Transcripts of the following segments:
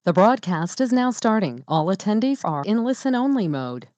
The broadcast is now starting. All attendees are in listen-only mode.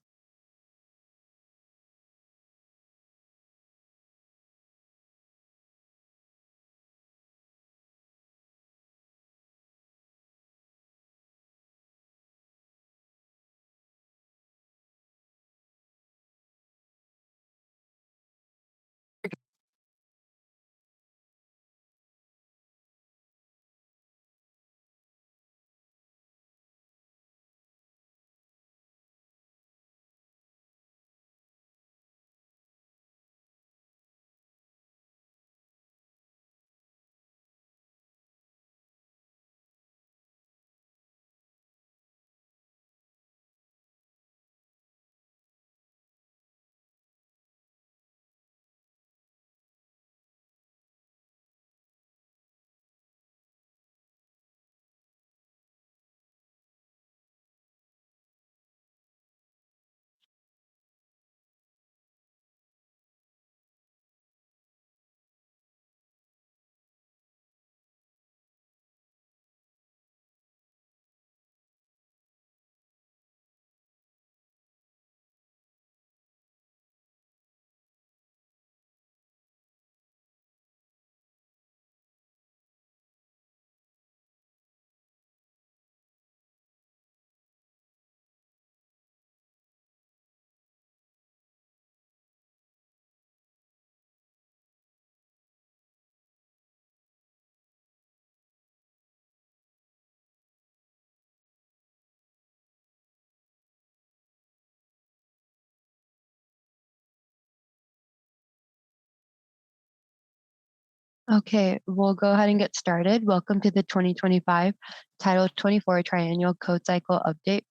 Okay, we'll go ahead and get started. Welcome to the 2025 Title 24 Triennial Code Cycle Update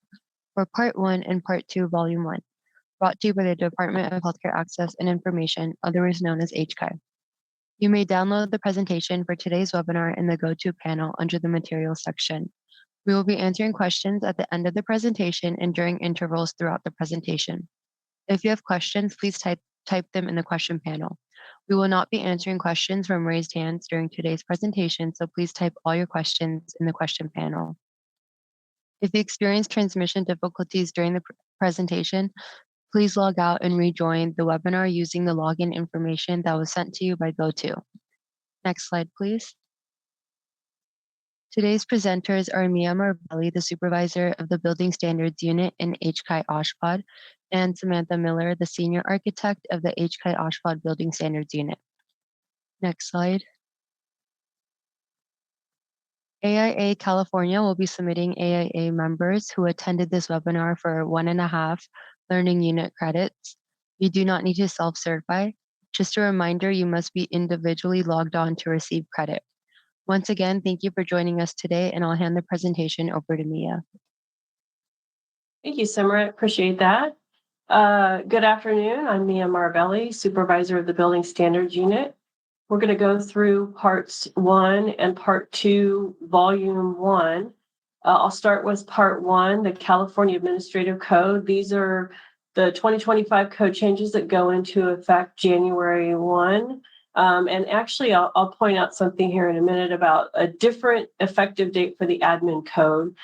for Part 1 and Part 2, Volume 1, brought to you by the Department of Healthcare Access and Information, otherwise known as HCI. You may download the presentation for today's webinar in the Go To panel under the Materials section. We will be answering questions at the end of the presentation and during intervals throughout the presentation. If you have questions, please type them in the question panel. We will not be answering questions from raised hands during today's presentation, so please type all your questions in the question panel. If you experience transmission difficulties during the presentation, please log out and rejoin the webinar using the login information that was sent to you by GoTo. Next slide, please. Today's presenters are Mia Marvelli, the supervisor of the Building Standards Unit in HCI Oshkosh, and Samantha Miller, the senior architect of the HCI Oshkosh Building Standards Unit. Next slide. AIA California will be submitting AIA members who attended this webinar for 1.5 learning unit credits. You do not need to self-certify. Just a reminder, you must be individually logged on to receive credit. Once again, thank you for joining us today, and I'll hand the presentation over to Mia. Thank you, Simran. Appreciate that. Good afternoon. I'm Mia Marvelli, supervisor of the Building Standards Unit. We're going to go through parts 1 and part 2, volume 1. I'll start with part 1, the California Administrative Code. These are the 2025 code changes that go into effect January 1. And actually, I'll point out something here in a minute about a different effective date for the admin code.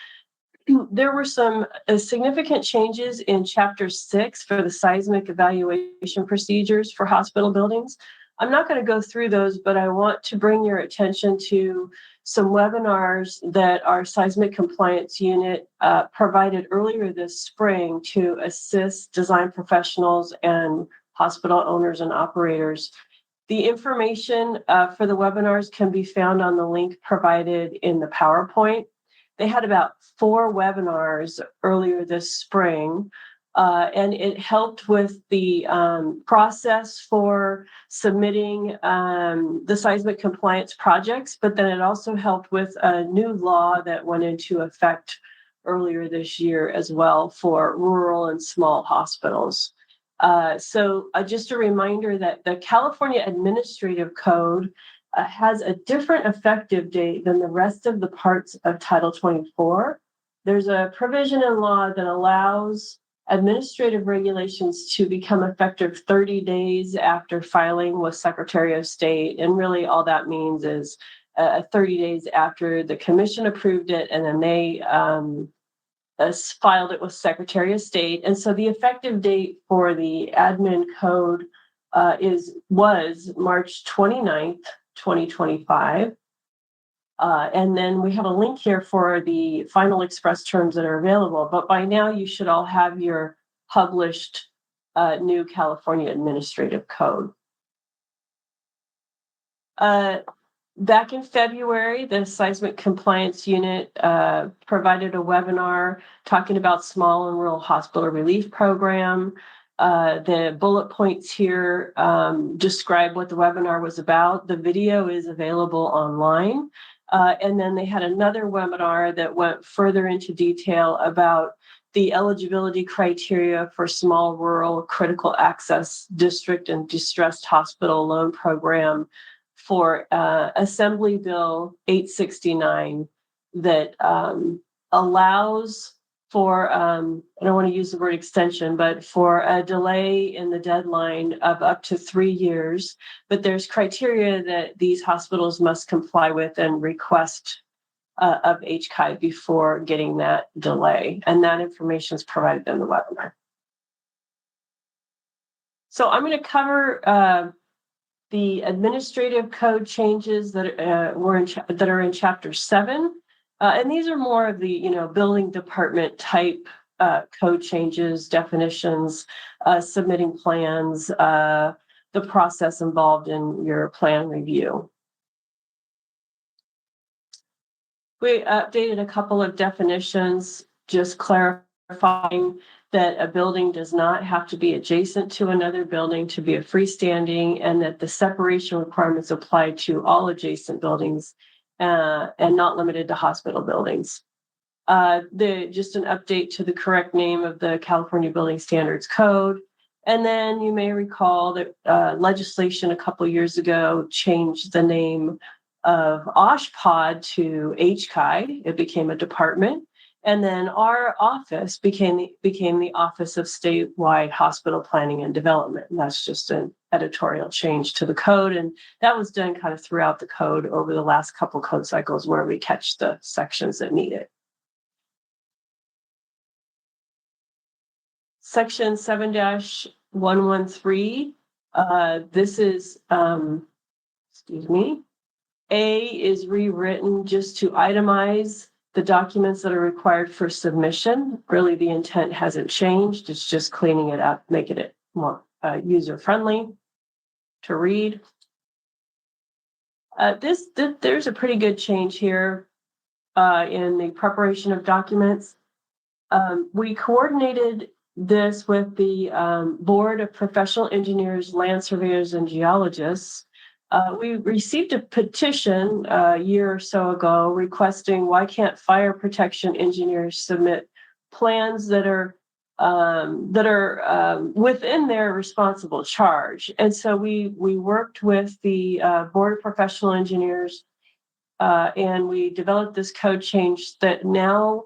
There were some significant changes in Chapter 6 for the seismic evaluation procedures for hospital buildings. I'm not going to go through those, but I want to bring your attention to some webinars that our seismic compliance unit provided earlier this spring to assist design professionals and hospital owners and operators. The information for the webinars can be found on the link provided in the PowerPoint. They had about 4 webinars earlier this spring, and it helped with the process for submitting the seismic compliance projects, but then it also helped with a new law that went into effect earlier this year as well for rural and small hospitals. So just a reminder that the California Administrative Code has a different effective date than the rest of the parts of Title 24. There's a provision in law that allows administrative regulations to become effective 30 days after filing with Secretary of State. And really all that means is 30 days after the commission approved it, and then they filed it with Secretary of State. And so the effective date for the admin code was March 29th, 2025. And then we have a link here for the final express terms that are available. But by now, you should all have your published new California Administrative Code. Back in February, the Seismic Compliance Unit provided a webinar talking about small and rural hospital relief program. The bullet points here describe what the webinar was about. The video is available online. And then they had another webinar that went further into detail about the eligibility criteria for small rural critical access district and distressed hospital loan program for Assembly Bill 869 that allows for, I don't want to use the word extension, but for a delay in the deadline of up to 3 years. But there's criteria that these hospitals must comply with and request of HCI before getting that delay. And that information is provided in the webinar. So I'm going to cover the administrative code changes that are in Chapter 7, and these are more of the building department type code changes, definitions, submitting plans, the process involved in your plan review. We updated a couple of definitions, just clarifying that a building does not have to be adjacent to another building to be a freestanding, and that the separation requirements apply to all adjacent buildings and not limited to hospital buildings. Just an update to the correct name of the California Building Standards Code. And then you may recall that legislation a couple years ago changed the name of OSHPOD to HCI. It became a department. And then our office became the Office of Statewide Hospital Planning and Development. And that's just an editorial change to the code. And that was done kind of throughout the code over the last couple code cycles where we catch the sections that need it. Section 7-113, this is, A is rewritten just to itemize the documents that are required for submission. Really, the intent hasn't changed. It's just cleaning it up, making it more user-friendly to read. There's a pretty good change here in the preparation of documents. We coordinated this with the Board of Professional Engineers, Land Surveyors, and Geologists. We received a petition a year or so ago requesting why can't fire protection engineers submit plans that are within their responsible charge. And so we worked with the Board of Professional Engineers and we developed this code change that now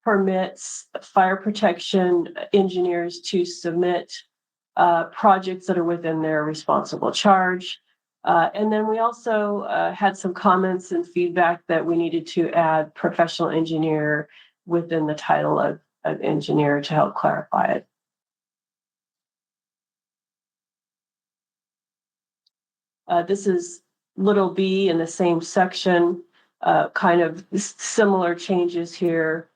permits fire protection engineers to submit projects that are within their responsible charge. And then we also had some comments and feedback that we needed to add professional engineer within the title of engineer to help clarify it. This is little b in the same section, kind of similar changes here.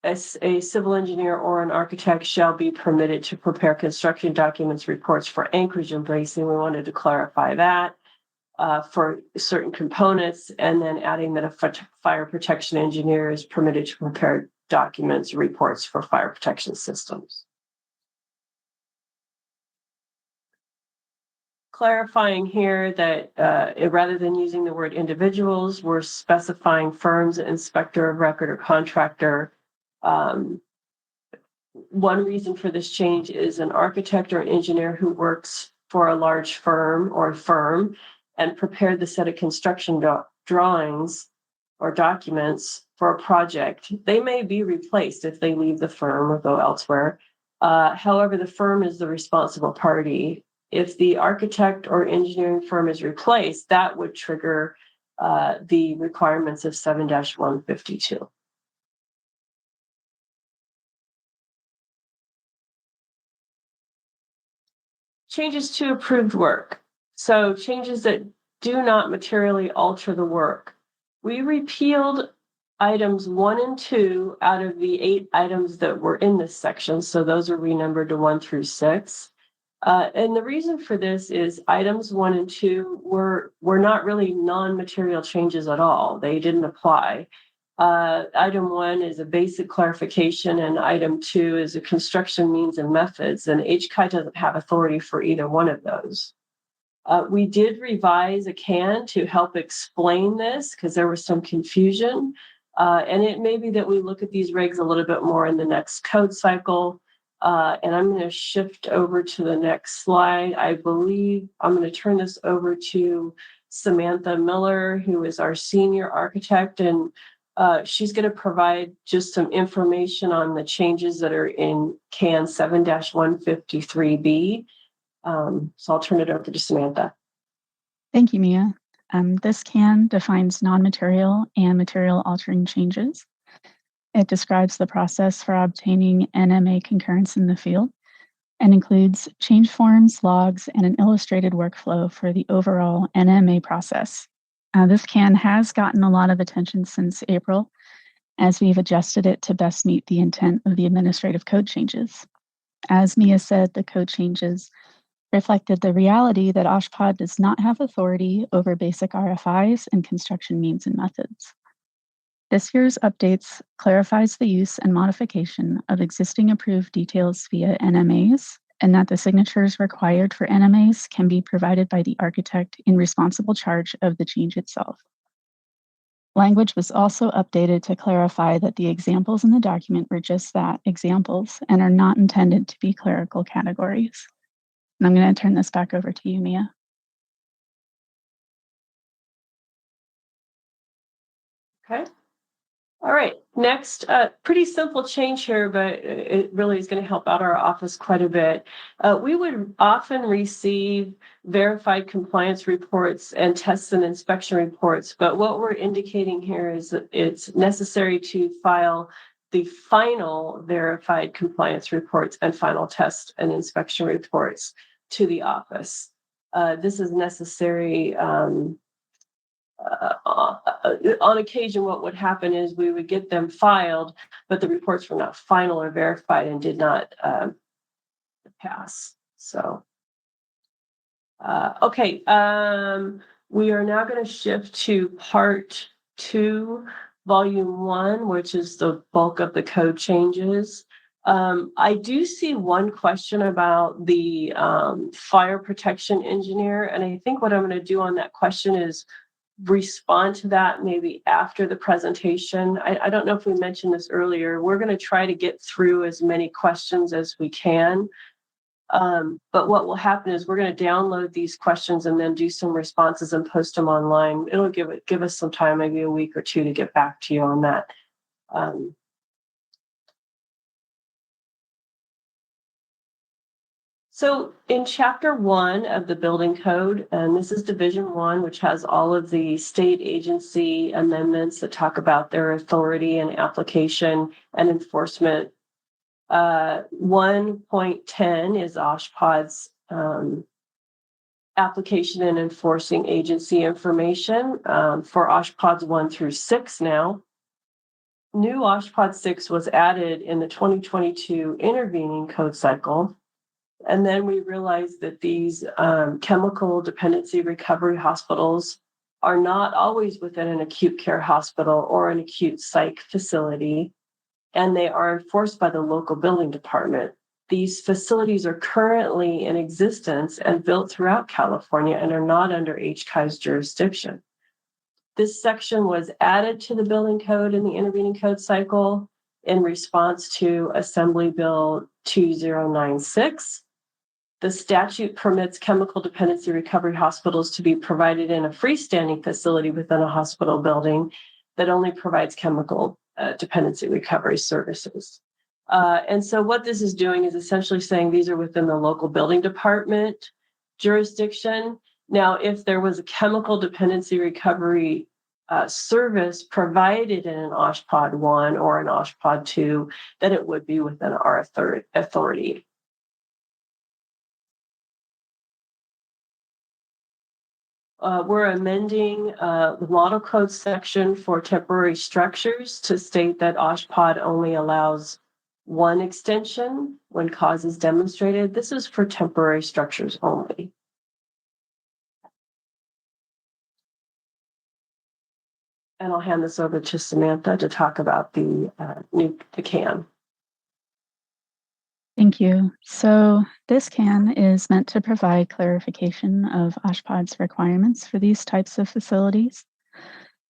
A civil engineer or an architect shall be permitted to prepare construction documents, reports for anchorage and bracing. We wanted to clarify that for certain components, and then adding that a fire protection engineer is permitted to prepare documents, reports for fire protection systems. Clarifying here that rather than using the word individuals, we're specifying firms, inspector of record, or contractor. One reason for this change is an architect or an engineer who works for a large firm or firm and prepared the set of construction drawings or documents for a project. They may be replaced if they leave the firm or go elsewhere. However, the firm is the responsible party if the architect or engineering firm is replaced, that would trigger the requirements of 7-152. Changes to approved work. So changes that do not materially alter the work. We repealed items 1 and 2 out of the 8 items that were in this section. So those are renumbered to 1 through 6. And the reason for this is items 1 and 2 were not really non-material changes at all. They didn't apply. Item 1 is a basic clarification, and item 2 is a construction means and methods, and HCI doesn't have authority for either one of those. We did revise a CAN to help explain this because there was some confusion. And it may be that we look at these regs a little bit more in the next code cycle. And I'm going to shift over to the next slide. I believe I'm going to turn this over to Samantha Miller, who is our senior architect, and she's going to provide just some information on the changes that are in CAN 7-153B. So I'll turn it over to Samantha. Thank you, Mia. This CAN defines non-material and material altering changes. It describes the process for obtaining NMA concurrence in the field and includes change forms, logs, and an illustrated workflow for the overall NMA process. This CAN has gotten a lot of attention since April, as we've adjusted it to best meet the intent of the administrative code changes. As Mia said, the code changes reflected the reality that OSHPD does not have authority over basic RFIs and construction means and methods. This year's updates clarifies the use and modification of existing approved details via NMAs, and that the signatures required for NMAs can be provided by the architect in responsible charge of the change itself. Language was also updated to clarify that the examples in the document were just that, examples, and are not intended to be clerical categories. And I'm going to turn this back over to you, Mia. Okay. All right. Next, pretty simple change here, but it really is going to help out our office quite a bit. We would often receive verified compliance reports and tests and inspection reports, but what we're indicating here is that it's necessary to file the final verified compliance reports and final test and inspection reports to the office. This is necessary. On occasion, what would happen is we would get them filed, but the reports were not final or verified and did not pass. So, okay, we are now going to shift to part 2, volume 1, which is the bulk of the code changes. I do see one question about the fire protection engineer, and I think what I'm going to do on that question is respond to that maybe after the presentation. I don't know if we mentioned this earlier. We're going to try to get through as many questions as we can. But what will happen is we're going to download these questions and then do some responses and post them online. It'll give us some time, maybe a week or 2, to get back to you on that. So in chapter 1 of the building code, and this is division 1, which has all of the state agency amendments that talk about their authority and application and enforcement. 1.10 is OSHPD's application and enforcing agency information for OSHPDs 1 through 6 now. New OSHPD 6 was added in the 2022 intervening code cycle. And then we realized that these chemical dependency recovery hospitals are not always within an acute care hospital or an acute psych facility, and they are enforced by the local building department. These facilities are currently in existence and built throughout California and are not under HCI's jurisdiction. This section was added to the building code in the intervening code cycle in response to Assembly Bill 2096. The statute permits chemical dependency recovery hospitals to be provided in a freestanding facility within a hospital building that only provides chemical dependency recovery services. And so what this is doing is essentially saying these are within the local building department. jurisdiction. Now, if there was a chemical dependency recovery service provided in an OSHPOD 1 or an OSHPOD 2, then it would be within our authority. We're amending the model code section for temporary structures to state that OSHPOD only allows one extension when cause is demonstrated. This is for temporary structures only. And I'll hand this over to Samantha to talk about the CAN. Thank you. So this CAN is meant to provide clarification of OSHPOD's requirements for these types of facilities.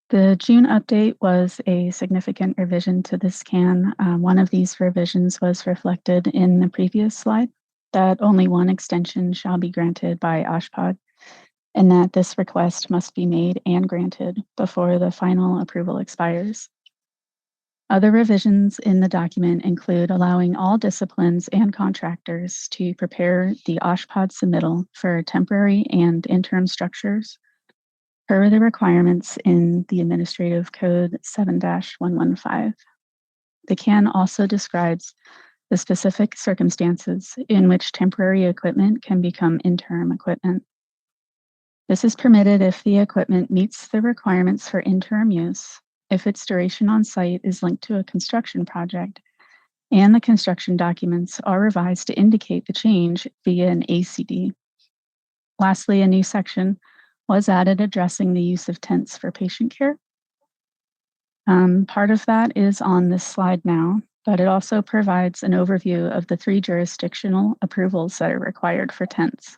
The June update was a significant revision to this CAN. One of these revisions was reflected in the previous slide, that only one extension shall be granted by OSHPOD, and that this request must be made and granted before the final approval expires. Other revisions in the document include allowing all disciplines and contractors to prepare the OSHPOD submittal for temporary and interim structures per the requirements in the Administrative Code 7-115. The CAN also describes the specific circumstances in which temporary equipment can become interim equipment. This is permitted if the equipment meets the requirements for interim use, if its duration on site is linked to a construction project, and the construction documents are revised to indicate the change via an ACD. Lastly, a new section was added addressing the use of tents for patient care. Part of that is on this slide now, but it also provides an overview of the 3 jurisdictional approvals that are required for tents.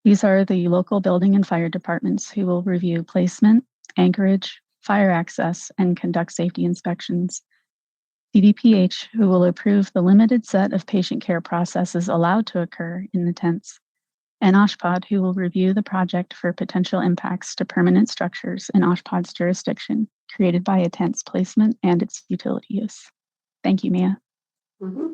These are the local building and fire departments who will review placement, anchorage, fire access, and conduct safety inspections. CDPH, who will approve the limited set of patient care processes allowed to occur in the tents. And OSHPOD, who will review the project for potential impacts to permanent structures in OSHPOD's jurisdiction created by a tent's placement and its utility use. Thank you, Mia. Mm-hmm.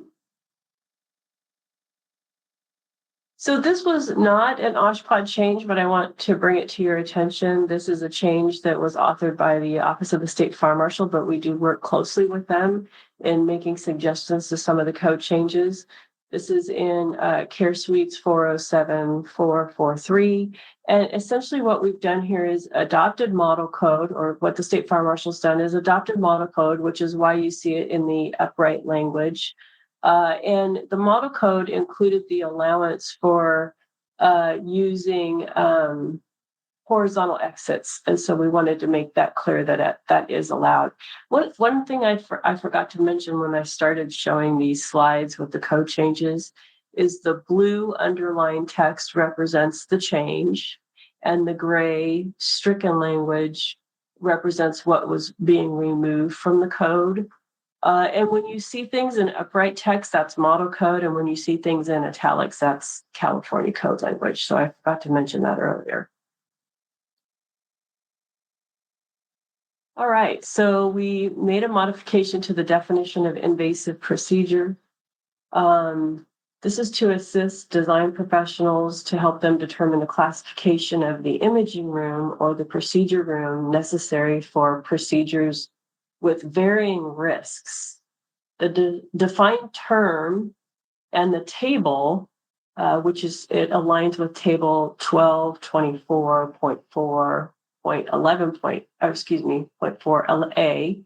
So this was not an OSHPOD change, but I want to bring it to your attention. This is a change that was authored by the Office of the State Fire Marshal, but we do work closely with them in making suggestions to some of the code changes. This is in Care Suites 407-443. And essentially what we've done here is adopted model code, or what the State Fire Marshal's done is adopted model code, which is why you see it in the upright language. And the model code included the allowance for using horizontal exits. And so we wanted to make that clear that that is allowed. One thing I forgot to mention when I started showing these slides with the code changes is the blue underlined text represents the change, and the gray stricken language represents what was being removed from the code. And when you see things in upright text, that's model code. And when you see things in italics, that's California code language. So I forgot to mention that earlier. All right, so we made a modification to the definition of invasive procedure. This is to assist design professionals to help them determine the classification of the imaging room or the procedure room necessary for procedures with varying risks. The defined term and the table, which is, it aligns with table 1224.11.4A,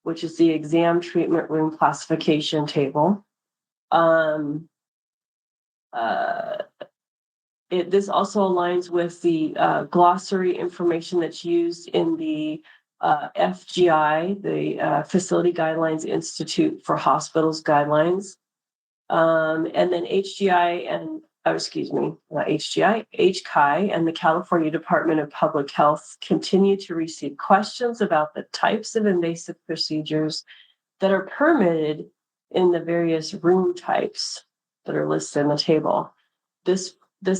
which is the exam treatment room classification table. This also aligns with the glossary information that's used in the FGI, the Facility Guidelines Institute for Hospitals Guidelines. And then HGI and, not HGI, HCI and the California Department of Public Health continue to receive questions about the types of invasive procedures that are permitted in the various room types that are listed in the table. This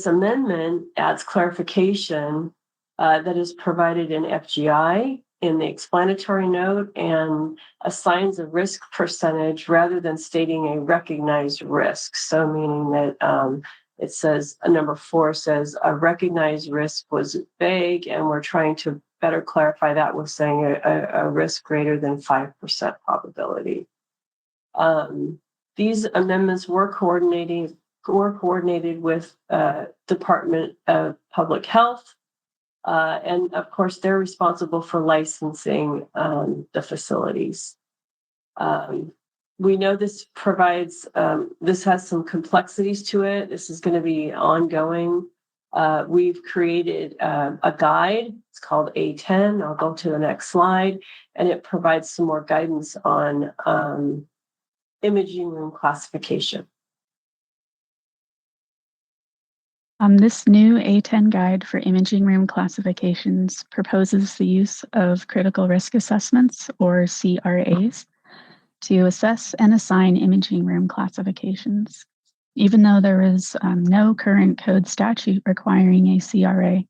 amendment adds clarification that is provided in FGI in the explanatory note and assigns a risk percentage rather than stating a recognized risk. So meaning that it says number 4 says a recognized risk was vague, and we're trying to better clarify that with saying a risk greater than 5% probability. These amendments were coordinated with Department of Public Health, and of course they're responsible for licensing the facilities. We know this provides, this has some complexities to it. This is going to be ongoing. We've created a guide. It's called A10. I'll go to the next slide, and it provides some more guidance on imaging room classification. This new A10 guide for imaging room classifications proposes the use of critical risk assessments, or CRAs, to assess and assign imaging room classifications. Even though there is no current code statute requiring a CRA,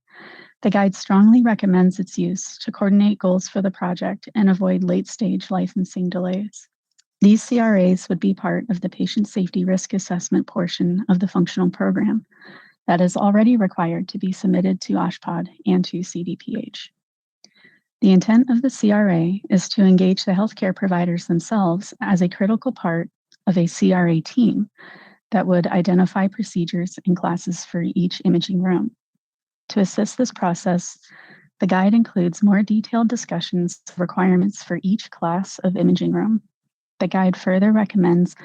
the guide strongly recommends its use to coordinate goals for the project and avoid late-stage licensing delays. These CRAs would be part of the patient safety risk assessment portion of the functional program that is already required to be submitted to OSHPD and to CDPH. The intent of the CRA is to engage the healthcare providers themselves as a critical part of a CRA team that would identify procedures and classes for each imaging room. To assist this process, the guide includes more detailed discussions of requirements for each class of imaging room. The guide further recommends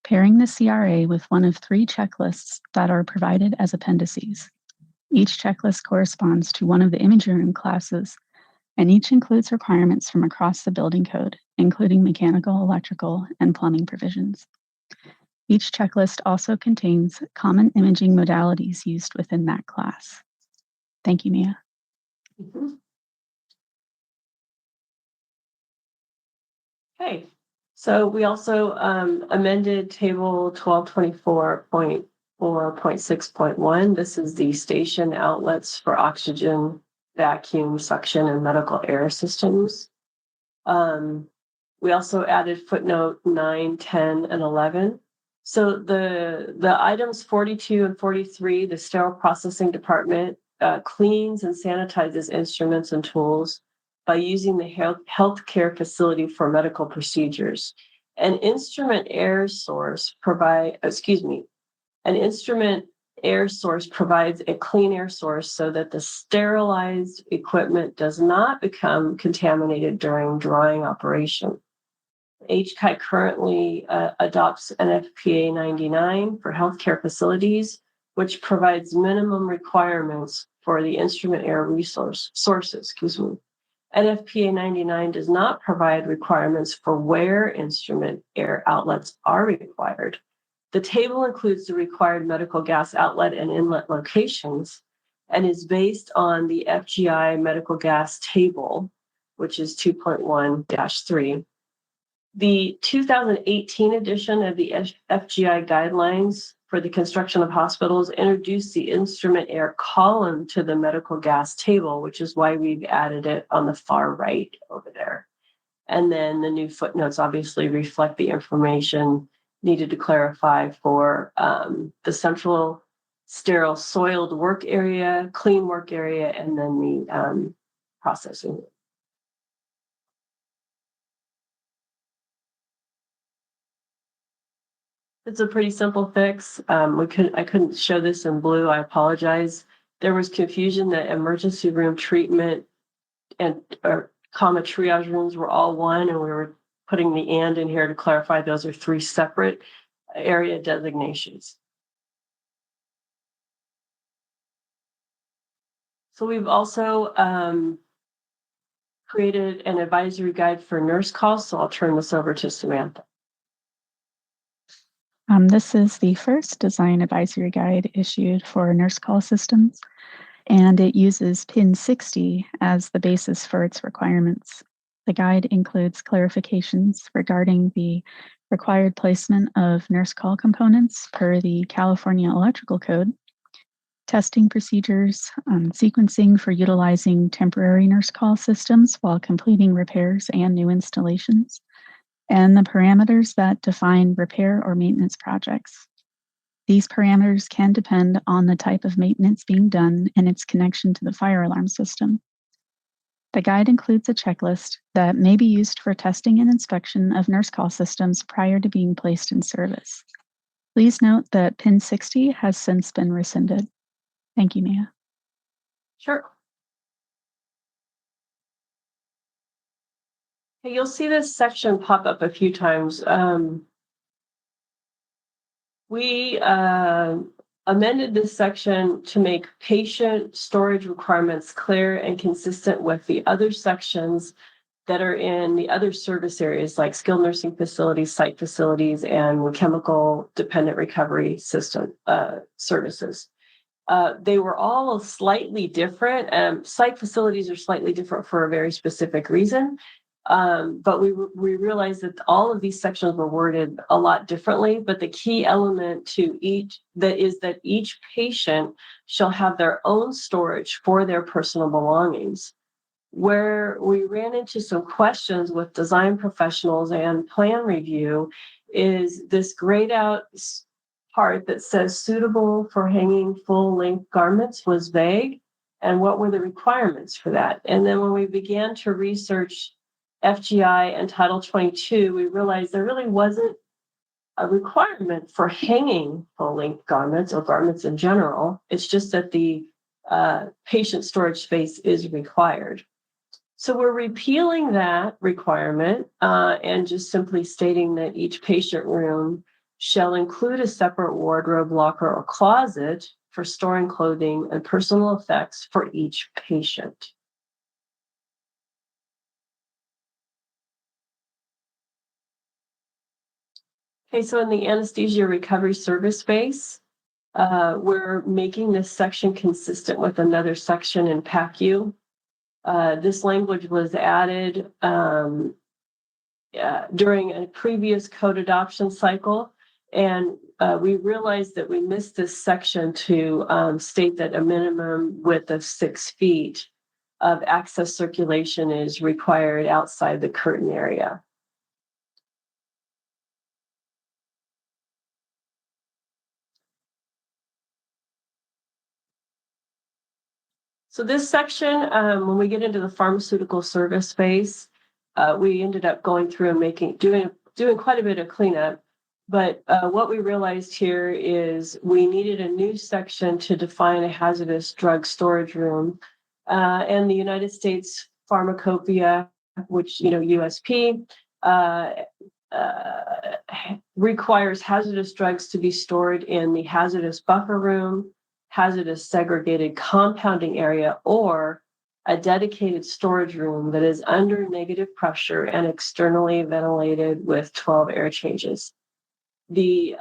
pairing the CRA with one of 3 checklists that are provided as appendices. Each checklist corresponds to one of the imaging room classes, and each includes requirements from across the building code, including mechanical, electrical, and plumbing provisions. Each checklist also contains common imaging modalities used within that class. Thank you, Mia. Mm-hmm. Okay, so we also amended table 1224.4.6.1. This is the station outlets for oxygen, vacuum, suction, and medical air systems. We also added footnote 9, 10, and 11. So the items 42 and 43, the sterile processing department cleans and sanitizes instruments and tools by using the healthcare facility for medical procedures. An instrument air source provides a clean air source so that the sterilized equipment does not become contaminated during drying operation. HCI currently adopts NFPA 99 for healthcare facilities, which provides minimum requirements for the instrument air sources. NFPA 99 does not provide requirements for where instrument air outlets are required. The table includes the required medical gas outlet and inlet locations and is based on the FGI medical gas table, which is 2.1-3. The 2018 edition of the FGI guidelines for the construction of hospitals introduced the instrument air column to the medical gas table, which is why we've added it on the far right over there. And then the new footnotes obviously reflect the information needed to clarify for the central sterile soiled work area, clean work area, and then the processing. It's a pretty simple fix. I couldn't show this in blue. I apologize. There was confusion that emergency room treatment and comma triage rooms were all one, and we were putting the and in here to clarify those are 3 separate area designations. So we've also created an advisory guide for nurse calls. So I'll turn this over to Samantha. This is the first design advisory guide issued for nurse call systems, and it uses PIN 60 as the basis for its requirements. The guide includes clarifications regarding the required placement of nurse call components per the California Electrical Code, testing procedures, sequencing for utilizing temporary nurse call systems while completing repairs and new installations, and the parameters that define repair or maintenance projects. These parameters can depend on the type of maintenance being done and its connection to the fire alarm system. The guide includes a checklist that may be used for testing and inspection of nurse call systems prior to being placed in service. Please note that PIN 60 has since been rescinded. Thank you, Mia. Sure. Okay, you'll see this section pop up a few times. We amended this section to make patient storage requirements clear and consistent with the other sections that are in the other service areas like skilled nursing facilities, site facilities, and chemical dependent recovery system services. They were all slightly different. Site facilities are slightly different for a very specific reason. But we realized that all of these sections were worded a lot differently, but the key element to each is that each patient shall have their own storage for their personal belongings. Where we ran into some questions with design professionals and plan review is this grayed out part that says suitable for hanging full length garments was vague, and what were the requirements for that? And then when we began to research FGI and Title 22, we realized there really wasn't a requirement for hanging full-length garments or garments in general. It's just that the patient storage space is required. So we're repealing that requirement and just simply stating that each patient room shall include a separate wardrobe, locker, or closet for storing clothing and personal effects for each patient. Okay, so in the anesthesia recovery service space, we're making this section consistent with another section in PACU. This language was added during a previous code adoption cycle, and we realized that we missed this section to state that a minimum width of 6 feet of access circulation is required outside the curtain area. So this section, when we get into the pharmaceutical service space, we ended up going through and doing quite a bit of cleanup. But what we realized here is we needed a new section to define a hazardous drug storage room. And the United States Pharmacopoeia, which, USP, requires hazardous drugs to be stored in the hazardous buffer room, hazardous segregated compounding area, or a dedicated storage room that is under negative pressure and externally ventilated with 12 air changes. The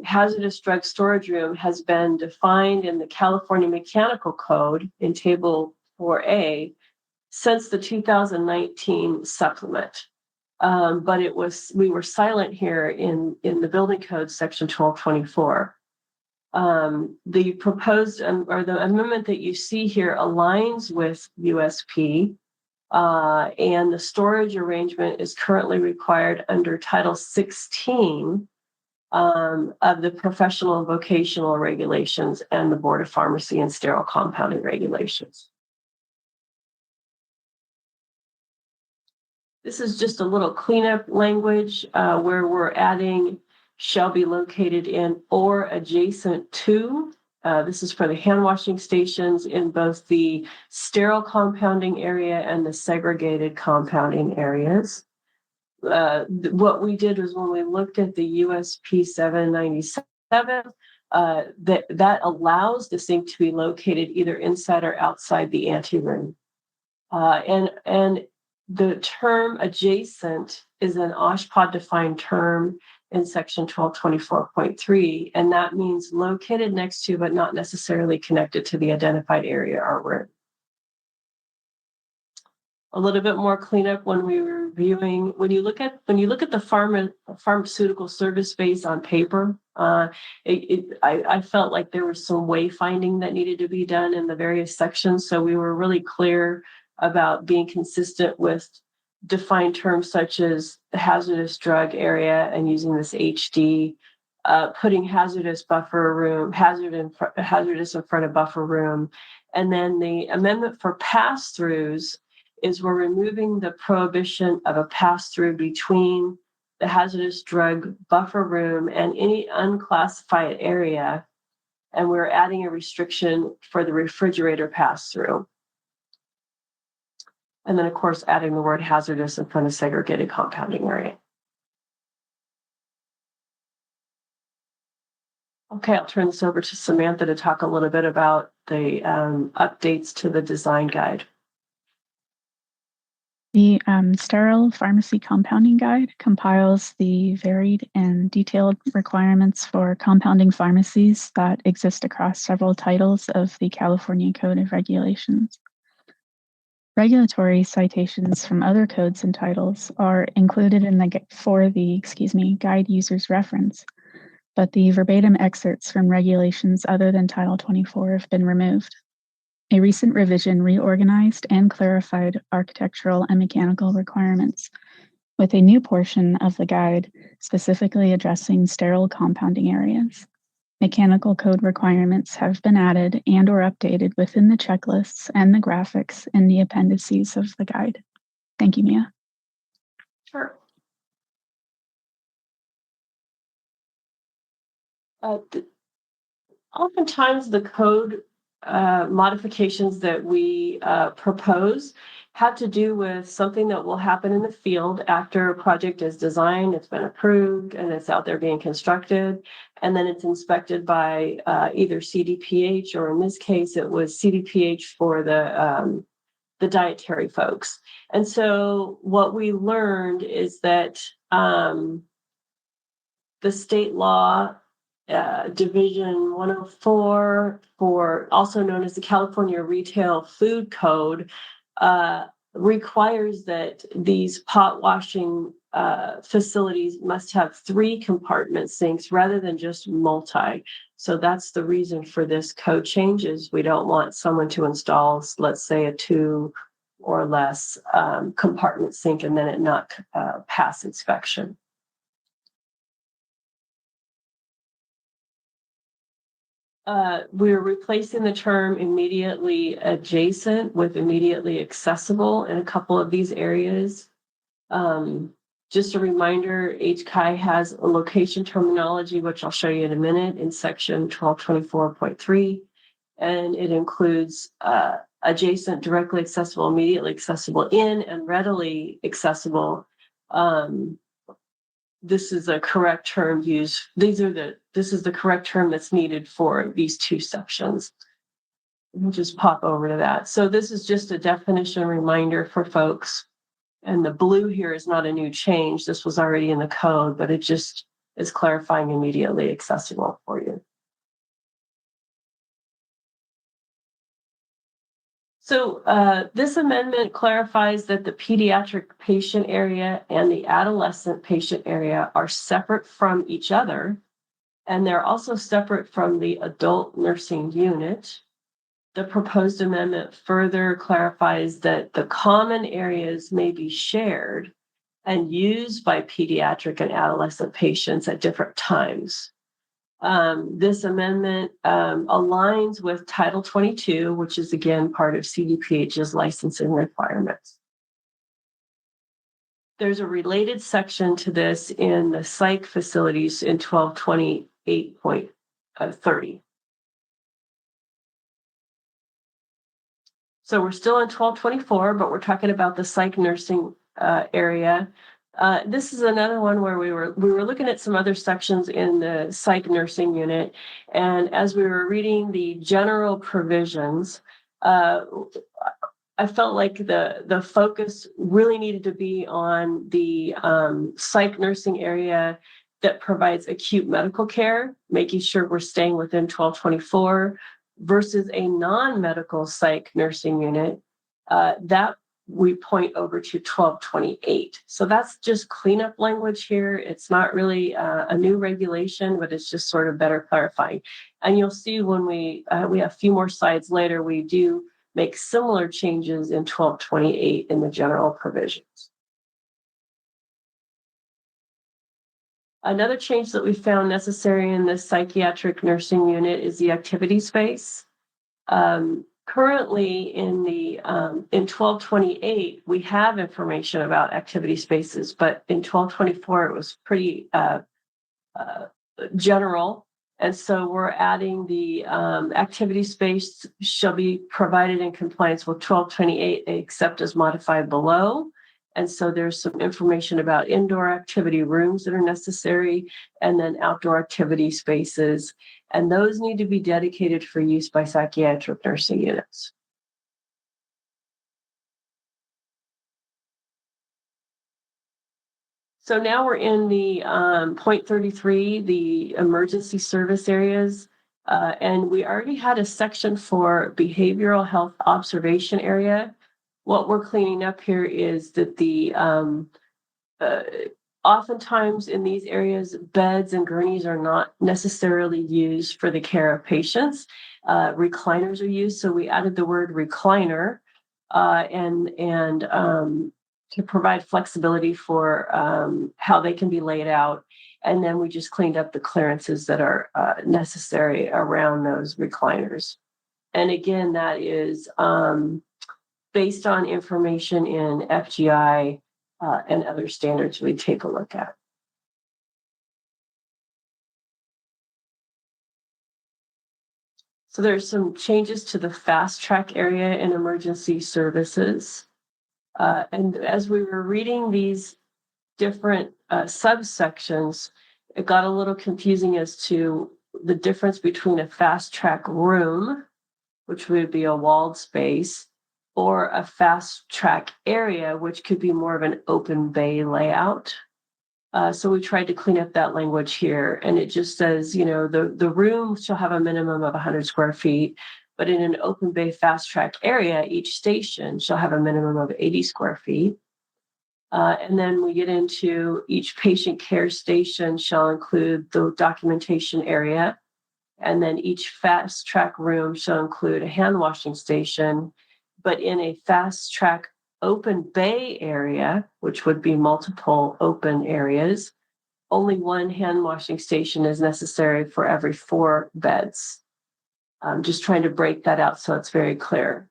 hazardous drug storage room has been defined in the California Mechanical Code in Table 4A since the 2019 supplement. But we were silent here in the building code section 1224. The proposed or the amendment that you see here aligns with USP, and the storage arrangement is currently required under Title 16 of the Professional and Vocational Regulations and the Board of Pharmacy and Sterile Compounding Regulations. This is just a little cleanup language where we're adding shall be located in or adjacent to. This is for the hand washing stations in both the sterile compounding area and the segregated compounding areas. What we did was when we looked at the USP 797, that allows the sink to be located either inside or outside the anteroom. And the term adjacent is an OSHPA defined term in section 1224.3, and that means located next to, but not necessarily connected to the identified area or room. A little bit more cleanup when we were reviewing. When you look at the pharmaceutical service space on paper, I felt like there was some wayfinding that needed to be done in the various sections. So we were really clear about being consistent with defined terms such as the hazardous drug area and using this HD putting hazardous in front of buffer room. And then the amendment for pass-throughs is we're removing the prohibition of a pass-through between the hazardous drug buffer room and any unclassified area. And we're adding a restriction for the refrigerator pass-through. And then, of course, adding the word hazardous in front of segregated compounding area. Okay, I'll turn this over to Samantha to talk a little bit about the updates to the design guide. The Sterile Pharmacy Compounding Guide compiles the varied and detailed requirements for compounding pharmacies that exist across several titles of the California Code of Regulations. Regulatory citations from other codes and titles are included in the guide user's reference, but the verbatim excerpts from regulations other than Title 24 have been removed. A recent revision reorganized and clarified architectural and mechanical requirements, with a new portion of the guide specifically addressing sterile compounding areas. Mechanical code requirements have been added and or updated within the checklists and the graphics in the appendices of the guide. Thank you, Mia. Sure. Oftentimes the code modifications that we propose have to do with something that will happen in the field after a project is designed, it's been approved, and it's out there being constructed, and then it's inspected by either CDPH, or in this case, it was CDPH for the dietary folks. And so what we learned is that the state law Division 104, also known as the California Retail Food Code, requires that these pot washing facilities must have 3 compartment sinks rather than just multi. So that's the reason for this code change, is we don't want someone to install, let's say, a 2 or less compartment sink and then it not pass inspection. We're replacing the term immediately adjacent with immediately accessible in a couple of these areas. Just a reminder, HCI has a location terminology, which I'll show you in a minute, in section 1224.3, and it includes adjacent, directly accessible, immediately accessible, in, and readily accessible. This is a correct term used. This is the correct term that's needed for these 2 sections. We'll just pop over to that. So this is just a definition reminder for folks. And the blue here is not a new change. This was already in the code, but it just is clarifying immediately accessible for you. So this amendment clarifies that the pediatric patient area and the adolescent patient area are separate from each other, and they're also separate from the adult nursing unit. The proposed amendment further clarifies that the common areas may be shared and used by pediatric and adolescent patients at different times. This amendment aligns with Title 22, which is again part of CDPH's licensing requirements. There's a related section to this in the psych facilities in 1228.30. So we're still in 1224, but we're talking about the psych nursing area. This is another one where we were looking at some other sections in the psych nursing unit, and as we were reading the general provisions, I felt like the focus really needed to be on the psych nursing area that provides acute medical care, making sure we're staying within 1224, versus a non-medical psych nursing unit that we point over to 1228. So that's just cleanup language here. It's not really a new regulation, but it's just sort of better clarifying. And you'll see when we have a few more slides later, we do make similar changes in 1228 in the general provisions. Another change that we found necessary in the psychiatric nursing unit is the activity space. Currently in 1228, we have information about activity spaces, but in 1224, it was pretty general. And so we're adding the activity space shall be provided in compliance with 1228, except as modified below. And so there's some information about indoor activity rooms that are necessary, and then outdoor activity spaces. And those need to be dedicated for use by psychiatric nursing units. So now we're in the point 33, the emergency service areas. And we already had a section for behavioral health observation area. What we're cleaning up here is that the oftentimes in these areas, beds and gurneys are not necessarily used for the care of patients. Recliners are used, so we added the word recliner and to provide flexibility for how they can be laid out. And then we just cleaned up the clearances that are necessary around those recliners. And again, that is based on information in FGI and other standards we take a look at. So there's some changes to the fast track area in emergency services. And as we were reading these different subsections, it got a little confusing as to the difference between a fast track room, which would be a walled space, or a fast track area, which could be more of an open bay layout. So we tried to clean up that language here, and it just says, the room shall have a minimum of 100 square feet, but in an open bay fast track area, each station shall have a minimum of 80 square feet. And then we get into each patient care station shall include the documentation area, and then each fast track room shall include a hand washing station, but in a fast track open bay area, which would be multiple open areas, only one hand washing station is necessary for every 4 beds. I'm just trying to break that out so it's very clear.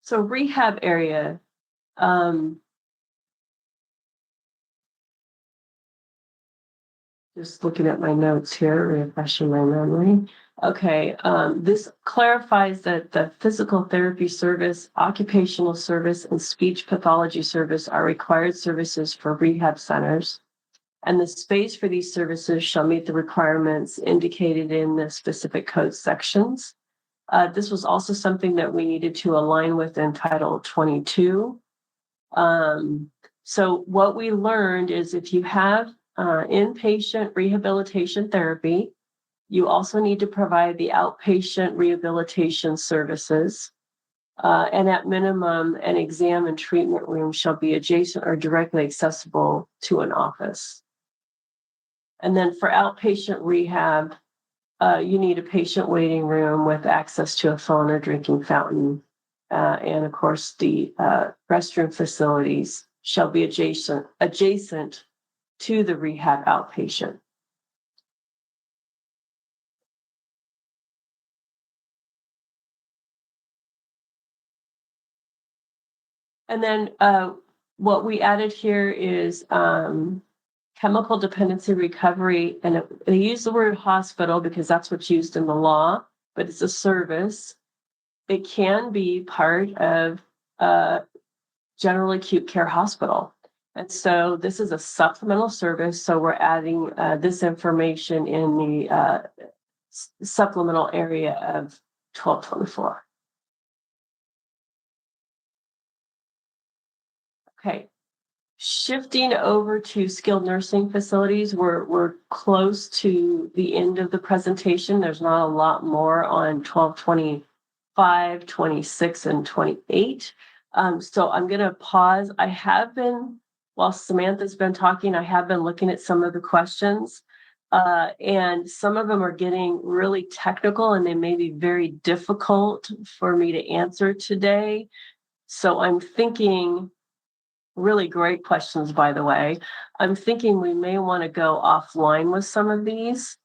So rehab area, just looking at my notes here, refreshing my memory. Okay, this clarifies that the physical therapy service, occupational service, and speech pathology service are required services for rehab centers. And the space for these services shall meet the requirements indicated in the specific code sections. This was also something that we needed to align with in Title 22. So what we learned is if you have inpatient rehabilitation therapy, you also need to provide the outpatient rehabilitation services. And at minimum, an exam and treatment room shall be adjacent or directly accessible to an office. And then for outpatient rehab, you need a patient waiting room with access to a phone or drinking fountain. And of course, the restroom facilities shall be adjacent to the rehab outpatient. And then what we added here is chemical dependency recovery. And they use the word hospital because that's what's used in the law, but it's a service. It can be part of general acute care hospital. And so this is a supplemental service. So we're adding this information in the supplemental area of 1224. Okay. Shifting over to skilled nursing facilities, we're close to the end of the presentation. There's not a lot more on 1225, 26, and 28. So I'm going to pause. While Samantha's been talking, I have been looking at some of the questions, and some of them are getting really technical and they may be very difficult for me to answer today. So I'm thinking, really great questions, by the way. I'm thinking we may want to go offline with some of these.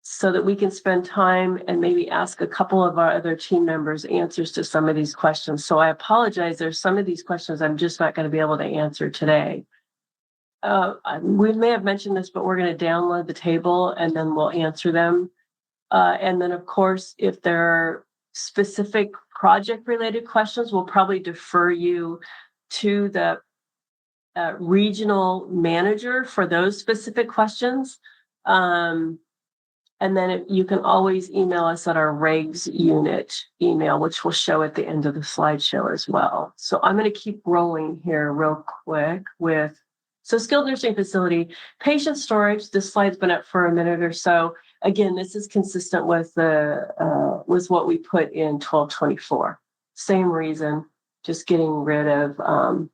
So that we can spend time and maybe ask a couple of our other team members answers to some of these questions. So I apologize. There's some of these questions I'm just not going to be able to answer today. We may have mentioned this, but we're going to download the table and then we'll answer them. And then, of course, if there are specific project-related questions, we'll probably defer you to the regional manager for those specific questions. And then you can always email us at our regs unit email, which will show at the end of the slideshow as well. So I'm going to keep rolling here real quick with, so skilled nursing facility, patient storage. This slide's been up for a minute or so. Again, this is consistent with with what we put in 1224. Same reason, just getting rid of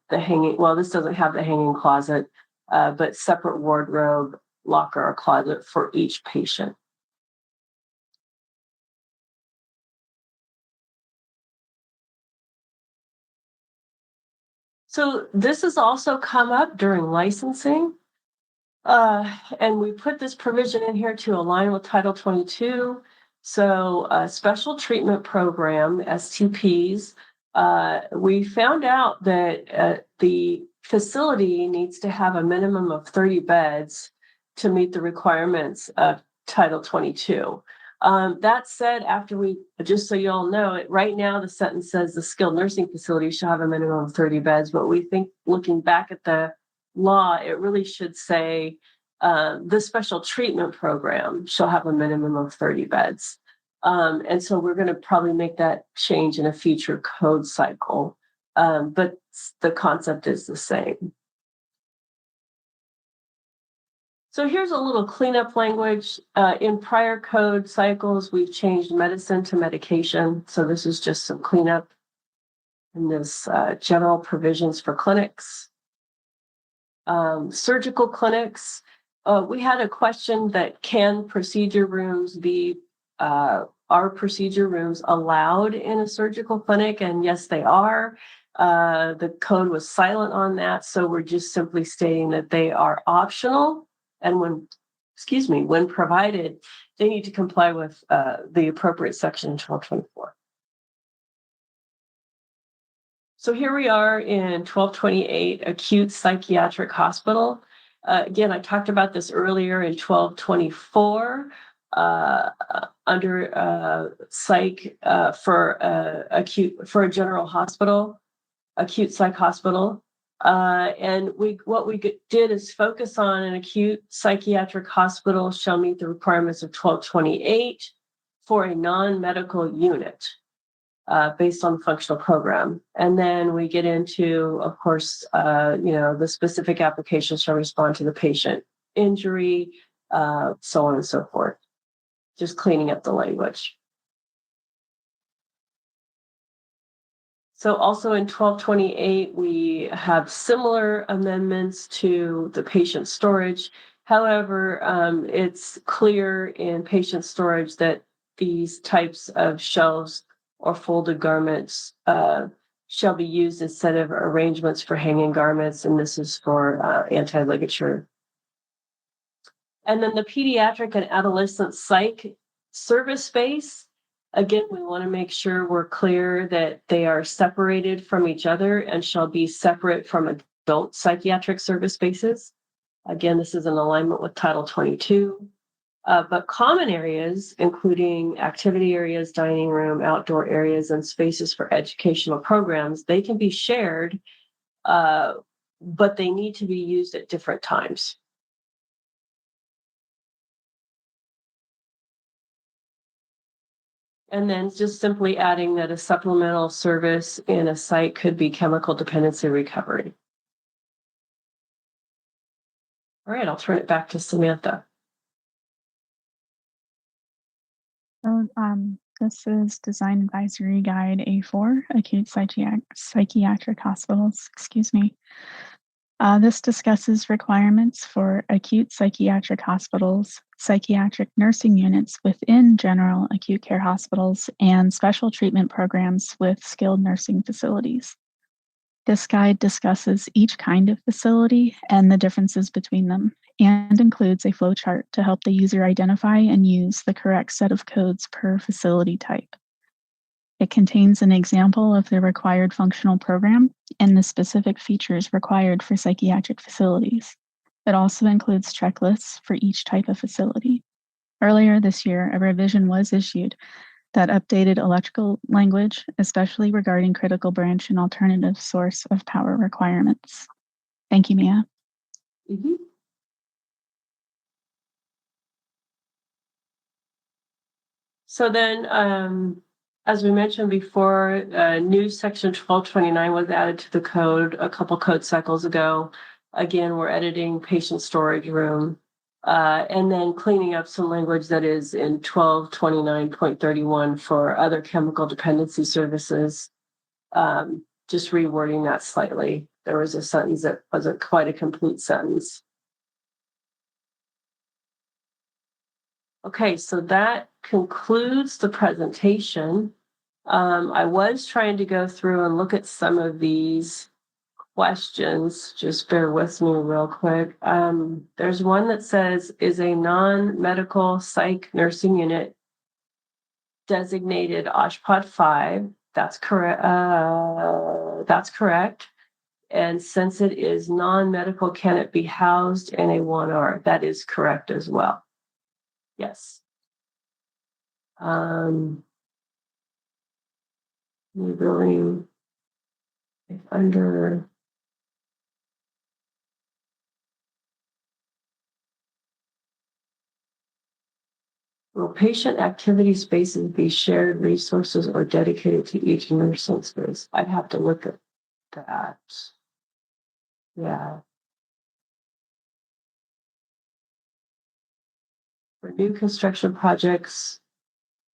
the hanging, well, this doesn't have the hanging closet, but separate wardrobe, locker, or closet for each patient. So this has also come up during licensing. And we put this provision in here to align with Title 22. So special treatment program, STPs, we found out that the facility needs to have a minimum of 30 beds to meet the requirements of Title 22. That said, after we, just so you all know, it right now the sentence says the skilled nursing facility shall have a minimum of 30 beds, but we think looking back at the law, it really should say the special treatment program shall have a minimum of 30 beds. And so we're going to probably make that change in a future code cycle, but the concept is the same. So here's a little cleanup language. In prior code cycles, we've changed medicine to medication. So this is just some cleanup in this general provisions for clinics. Surgical clinics. We had a question that can procedure rooms be, are procedure rooms allowed in a surgical clinic? And yes, they are. The code was silent on that. So we're just simply stating that they are optional. And when provided, they need to comply with the appropriate section 1224. So here we are in 1228, acute psychiatric hospital. Again, I talked about this earlier in 1224 under psych for acute, for a general hospital, acute psych hospital. And what we did is focus on an acute psychiatric hospital shall meet the requirements of 1228 for a non-medical unit. Based on the functional program. And then we get into, of course, the specific applications shall respond to the patient injury, so on and so forth. Just cleaning up the language. So also in 1228, we have similar amendments to the patient storage. However, it's clear in patient storage that these types of shelves or folded garments shall be used instead of arrangements for hanging garments, and this is for anti-ligature. And then the pediatric and adolescent psych service space, again, we want to make sure we're clear that they are separated from each other and shall be separate from adult psychiatric service spaces. Again, this is in alignment with Title 22. But common areas, including activity areas, dining room, outdoor areas, and spaces for educational programs, they can be shared, but they need to be used at different times. And then just simply adding that a supplemental service in a site could be chemical dependency recovery. All right, I'll turn it back to Samantha. So, this is Design Advisory Guide A4, Acute Psychiatric Hospitals, excuse me. This discusses requirements for acute psychiatric hospitals, psychiatric nursing units within general acute care hospitals, and special treatment programs with skilled nursing facilities. This guide discusses each kind of facility and the differences between them, and includes a flowchart to help the user identify and use the correct set of codes per facility type. It contains an example of the required functional program and the specific features required for psychiatric facilities. It also includes checklists for each type of facility. Earlier this year, a revision was issued that updated electrical language, especially regarding critical branch and alternative source of power requirements. Thank you, Mia. Mhm. So then, as we mentioned before, new section 1229 was added to the code a couple code cycles ago. Again, we're editing patient storage room, and then cleaning up some language that is in 1229.31 for other chemical dependency services. Just rewording that slightly. There was a sentence that wasn't quite a complete sentence. Okay, so that concludes the presentation. I was trying to go through and look at some of these questions. Just bear with me real quick. There's one that says, is a non-medical psych nursing unit designated OSHPD 5? That's correct. That's correct. And since it is non-medical, can it be housed in a 1R? That is correct as well. Yes. We really, if under will patient activity spaces be shared resources or dedicated to each nursing space? I'd have to look at that. Yeah. For new construction projects,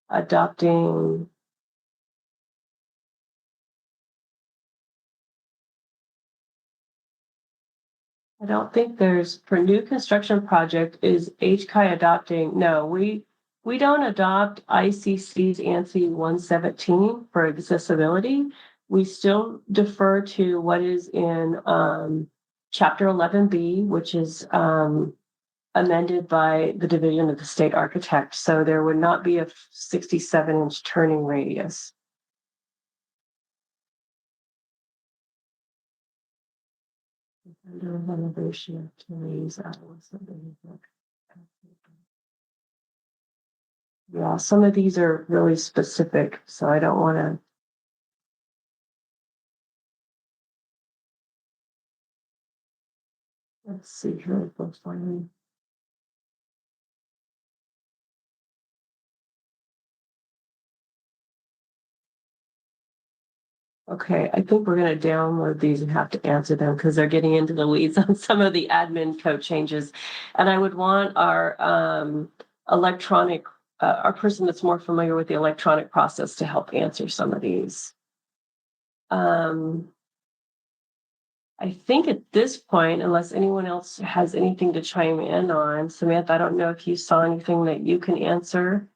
adopting I don't think there's for new construction project is HCI adopting. No, we don't adopt ICC's ANSI 117 for accessibility. We still defer to what is in Chapter 11B, which is amended by the Division of the State Architect. So there would not be a 67-inch turning radius. Under renovation activities, yeah, some of these are really specific, so I don't want to. Let's see here. Okay, I think we're going to download these and have to answer them because they're getting into the weeds on some of the admin code changes. And I would want our electronic, our person that's more familiar with the electronic process to help answer some of these. I think at this point, unless anyone else has anything to chime in on, Samantha, I don't know if you saw anything that you can answer.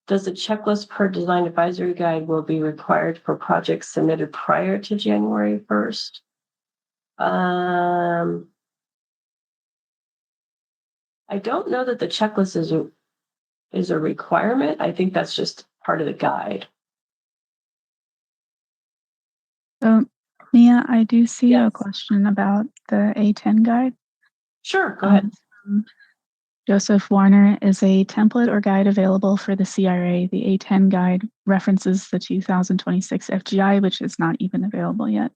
Does a checklist per design advisory guide will be required for projects submitted prior to January 1st? I don't know that the checklist is a requirement. I think that's just part of the guide. So, Mia, I do see Yes. a question about the A10 guide. Sure, go ahead. Joseph Warner, is a template or guide available for the CRA? The A10 guide references the 2026 FGI, which is not even available yet.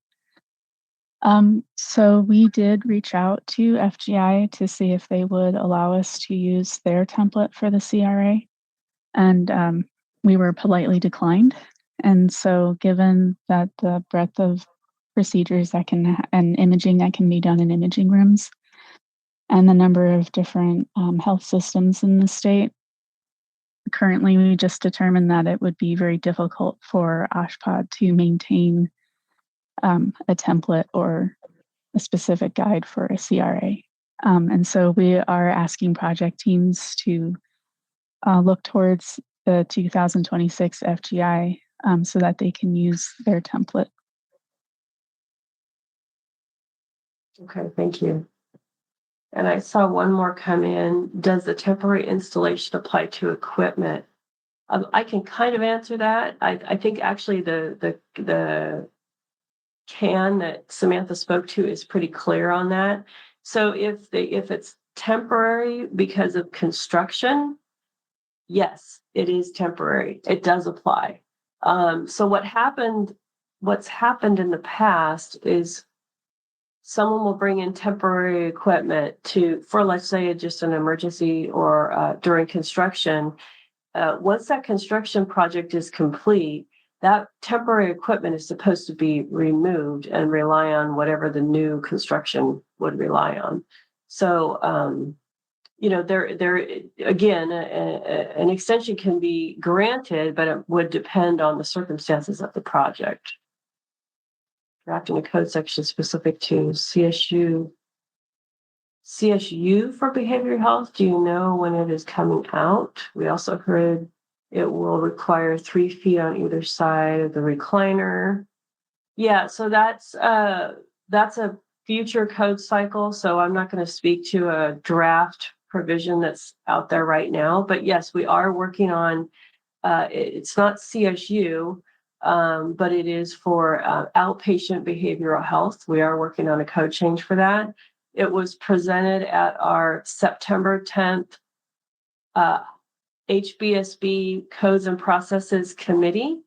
So we did reach out to FGI to see if they would allow us to use their template for the CRA, and we were politely declined. And so, given that the breadth of procedures that can and imaging that can be done in imaging rooms, and the number of different health systems in the state, currently we just determined that it would be very difficult for OSHPD to maintain a template or a specific guide for a CRA. And so we are asking project teams to look towards the 2026 FGI so that they can use their template. Okay, thank you. And I saw one more come in. Does the temporary installation apply to equipment? I can kind of answer that. I think actually the can that Samantha spoke to is pretty clear on that. So if it's temporary because of construction, yes, it is temporary. It does apply. So what's happened in the past is someone will bring in temporary equipment for, let's say, just an emergency or during construction. Once that construction project is complete, that temporary equipment is supposed to be removed and rely on whatever the new construction would rely on. So, there again, an extension can be granted, but it would depend on the circumstances of the project. Drafting a code section specific to CSU for behavioral health. Do you know when it is coming out? We also heard it will require 3 feet on either side of the recliner. Yeah, so that's a future code cycle. So I'm not going to speak to a draft provision that's out there right now. But yes, we are working on. It's not CSU, but it is for outpatient behavioral health. We are working on a code change for that. It was presented at our September 10th HBSB Codes and Processes Committee.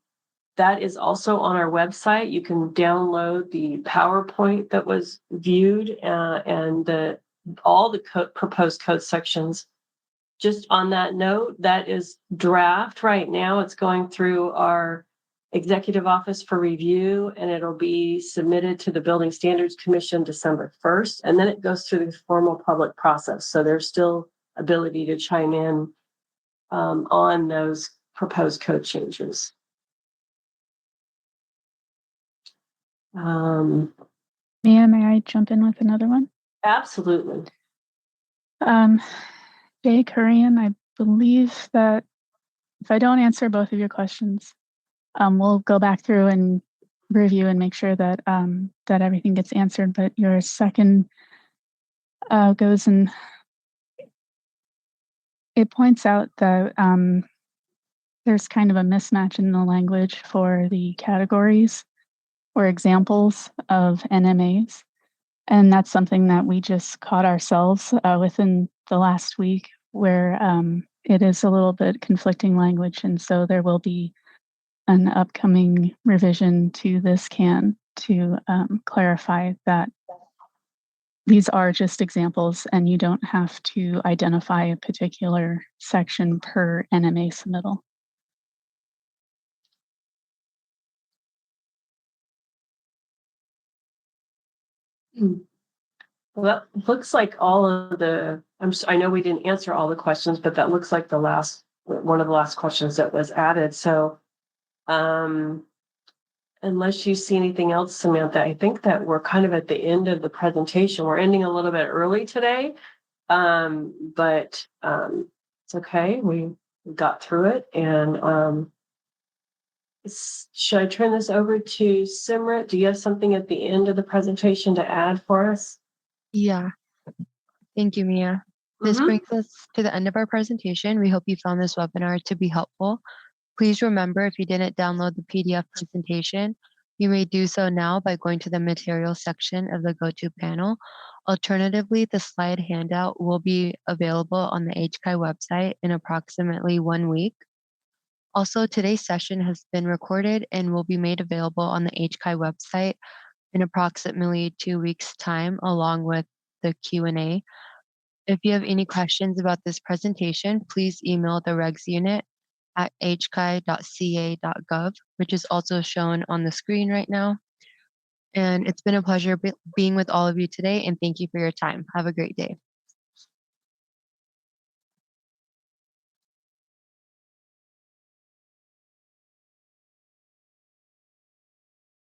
That is also on our website. You can download the PowerPoint that was viewed and all the proposed code sections. Just on that note, that is draft right now. It's going through our executive office for review, and it'll be submitted to the Building Standards Commission December 1st, and then it goes through the formal public process. So there's still ability to chime in on those proposed code changes. May I jump in with another one? Absolutely. Jay Kurian, I believe that if I don't answer both of your questions, we'll go back through and review and make sure that that everything gets answered. But your second goes and it points out that there's kind of a mismatch in the language for the categories or examples of NMAs. And that's something that we just caught ourselves within the last week where it is a little bit conflicting language. And so there will be an upcoming revision to this CAN to clarify that these are just examples and you don't have to identify a particular section per NMA submittal. Well, that looks like all of the, I know we didn't answer all the questions, but that looks like one of the last questions that was added. So unless you see anything else, Samantha, I think that we're kind of at the end of the presentation. We're ending a little bit early today, but it's okay. We got through it. And should I turn this over to Simrit? Do you have something at the end of the presentation to add for us? Yeah. Thank you, Mia. This brings us to the end of our presentation. We hope you found this webinar to be helpful. Please remember, if you didn't download the PDF presentation, you may do so now by going to the materials section of the go-to panel. Alternatively, the slide handout will be available on the HCI website in approximately 1 week. Also, today's session has been recorded and will be made available on the HCI website in approximately 2 weeks' time, along with the Q&A. If you have any questions about this presentation, please email the regs unit at hchi.ca.gov, which is also shown on the screen right now. And it's been a pleasure being with all of you today, and thank you for your time. Have a great day.